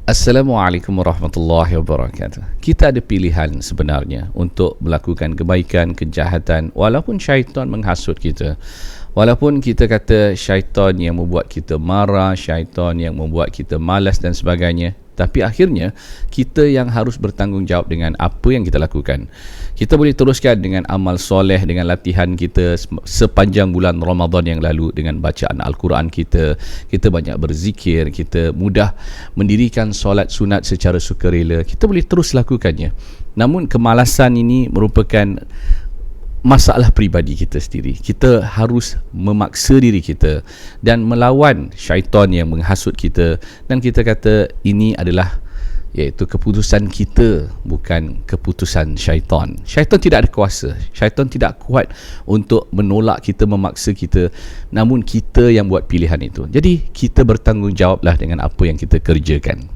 Assalamualaikum warahmatullahi wabarakatuh. Kita ada pilihan sebenarnya untuk melakukan kebaikan, kejahatan, walaupun syaitan menghasut kita. Walaupun kita kata syaitan yang membuat kita marah, syaitan yang membuat kita malas dan sebagainya, tapi akhirnya kita yang harus bertanggungjawab dengan apa yang kita lakukan. Kita boleh teruskan dengan amal soleh, dengan latihan kita sepanjang bulan Ramadan yang lalu, dengan bacaan Al-Quran kita banyak berzikir, kita mudah mendirikan solat sunat secara sukarela. Kita boleh terus lakukannya. Namun kemalasan ini merupakan masalah peribadi kita sendiri. Kita harus memaksa diri kita dan melawan syaitan yang menghasut kita, dan kita kata ini adalah iaitu keputusan kita, bukan keputusan syaitan. Syaitan tidak ada kuasa, syaitan tidak kuat untuk menolak kita, memaksa kita, namun kita yang buat pilihan itu. Jadi kita bertanggungjawablah dengan apa yang kita kerjakan.